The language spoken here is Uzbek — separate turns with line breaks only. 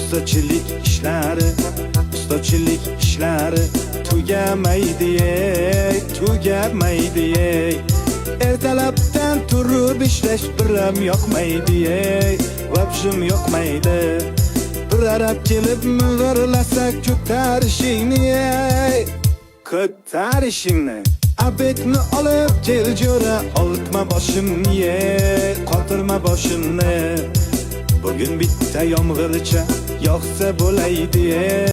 ustachilik ishlari tugamaydi. Ertalabdan turib ishlash biram yoqmaydi, vobshim yoqmaydi. Bir arab kelib mug'irlasa ko'tarishingni. Abetni olib kel jo'ra, oltma boshimni, qotirma boshimni. Bugün bitta yomg'ircha yoqsa bo'laydi.